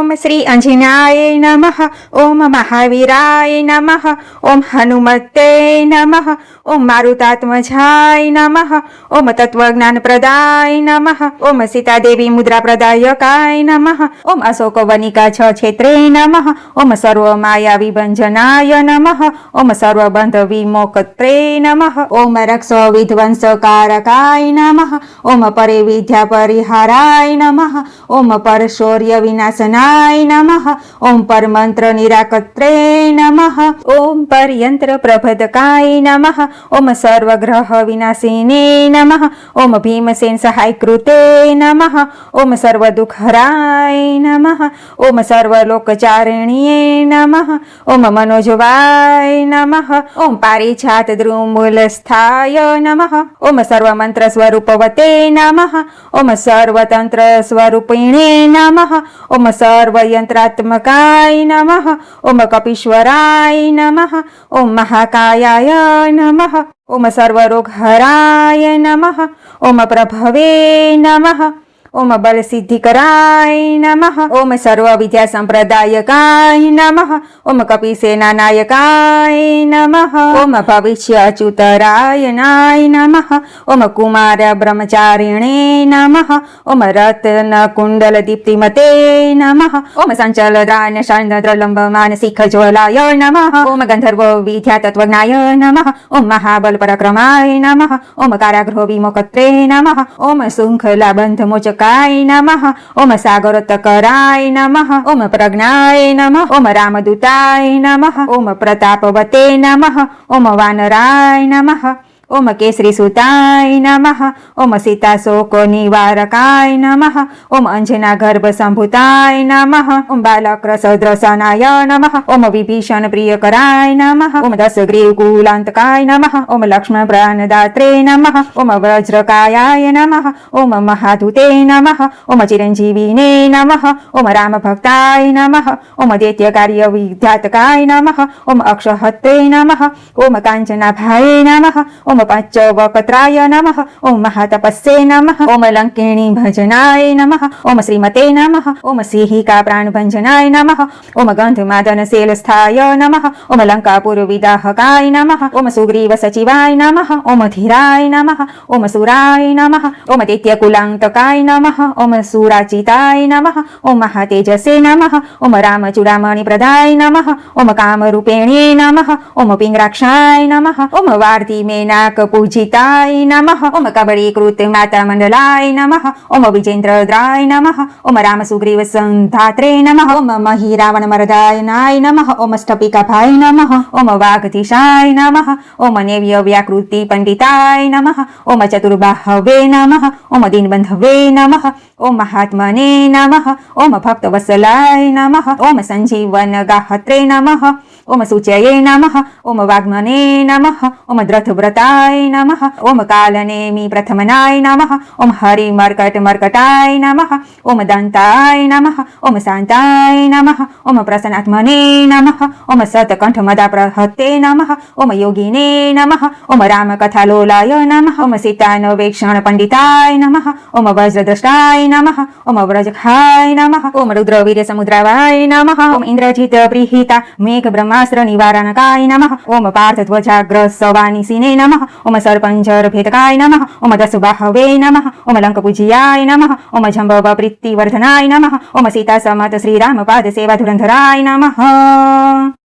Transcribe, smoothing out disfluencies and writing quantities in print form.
ओम श्री अंजनाय नमः। ओम महावीराय नमः। ओम हनुमते नमः। ओम मारुतात्मजाय नमः। ओम तत्वज्ञान प्रदाय नमः। ओम सीतादेवी मुद्रा प्रदायकाय नमः। ओम अशोकवनिका क्षेत्रे नमः। ओम सर्वमाया विभंजनाय नमः। ओम सर्वबंध विमोक्त्रे नमः। ओम रक्ष विध्वंसकारकाय नमः। ओम परिविद्या परिहाराय नमः। ओम परशौर्य विनाशनाय नमः। ओम परमंत्र निराकत्रे नमः। ओम परयंत्र प्रभदकाय नमः। ओम सर्वग्रह विनाशिने नमः। ओम भीमसेन सहायकृते नमः। ओम सर्वदुःखहराय नमः। ओम सर्वलोकचारिण्ये नमः। ओम मनोजवाय नमः। ओम पारिजात द्रुमूलस्थाय नमः। ओम सर्वमंत्र स्वरूपवते नमः। ओम सर्वतंत्र स्वरूपिणे नमः। ओम सर्वयंत्रात्मकाय नमः। ओम कपीश्वराय नमः। ओम महाकायाय नमः। ओम सर्वरोगहराय नमः। ओम प्रभवे नमः। ओम बल सिद्धिकराय नमः। ओम सर्व विद्या संप्रदायकाय नमः। ओम कपिसेना नायकाय नमः। ओम भविष्य अच्युतरायणाय नमः। ओम कुमार ब्रह्मचारिणे नमः। ओम रत्न कुंडल दीप्तिमते नमः। ओम संचल दान चंद्र लंब मानसिक ज्वलाय नमः। ओम गंधर्व विद्या तत्वज्ञाय नमः। ओम महाबल पराक्रमाय नमः। ओम कारागृह विमोक्त्रे नमः। ओम शृंखला बंध मोचक नमः। ओम सागरोत्तकराय नमः। ओम प्रज्ञाय नमः। ओम रामदूताय नमः। ओम प्रतापवते नमः। ओम वानराय नमः। ओम केसरी सुताय नमः। ओम सीताशोक निवारकाय नमः। ओम अंजना गर्भ संभूताय नमः। ओम बालक्र सदृशनाय नमः। ओम विभीषण प्रियकराय नमः। ओम दशग्रीव कुलांतकाय नमः। ओम लक्ष्मण प्राणदात्रे नमः। ओम वज्रकायाय नमः। ओम महाधूते नमः। ओम चिरंजीविने नमः। ओम राम भक्ताय नमः। ओम दैत्यकार्य विद्यातकाय नमः। ओम अक्षहत्रे नमः। ओम कांचनाभाय नमः। ओम पंचवक्त्राय नमः। ओम महातपस्ये नमः। ओम लंकिणी भजनाय नमः। ओम श्रीमते नमः। ओम सिंहिका प्राणभंजनाय नमः। ओम गंधमादन शैलस्थाय नमः। ओम लंकापुर विदाहकाय नमः। ओम सुग्रीव सचिवाय नमः। ओम धीराय नमः। ओम सुराय नमः। ओम दैत्यकुलांतकाय नमः। ओम सुराचिताय नमः। ओम महातेजसे नमः। ओम रामचूड़ामणि प्रदाय नमः। ओम कामरूपिणे नमः। ओम पिंगराक्षाय नमः। ओम वार्ति मेना पूजिताय नमः। ओम कबलीकृत माता मंडलाय नमः। ओम विजेन्द्रद्राय नमः। ओम राम सुग्रीव संधात्रे नमः। ओम मही रावण मर्दायनाय नमः। ओम स्टपिकाभाय नमः। ओम वागधीशाय नमः। ओम नेव्य व्याकृति पंडिताय नमः। ओम चतुर्बाहवे नमः। ओम दीनबंधवे नमः। ओम महात्मने नमः। ओम भक्तवत्सलाय नमः। ओम संजीवन गाहत्रे नमः। ओम सूचये नमः। ओम वाग्मने नमः। ओम द्रथव्रताय नमः। ओम कालनेमि प्रथमनाय नमः। ओम हरि मर्कट मर्कटाय नमः। ओम दंताय नमः। ओम शांताय नमः। ओम प्रसन्नात्मने नमः। ओम सतकंठ मदा प्रहते नमः। ओम योगिने नमः। ओम राम कथालोलाय नमः। ओम सीतान्वेक्षण पंडिताय नमः। ओम वज्रद्रष्टाय नमः। ओम व्रजखाय नमः। ओम रुद्रवीर्य समुद्रावाय नमः। ओम इंद्रजित प्रीहिता मेघ ब्रह्मास्त्र निवारणकाय नमः। ओम पार्थध्वजाग्र सवानिसिने नमः। ओम सर्पंजर भेदकाय नमः। ओम दशबाहवे नमः। ओम लंकपूज्याय नमः। ओम जंबव प्रीतिवर्धनाय नमः। ओम सीता समत श्रीराम पाद सेवा धुरंधराय नमः।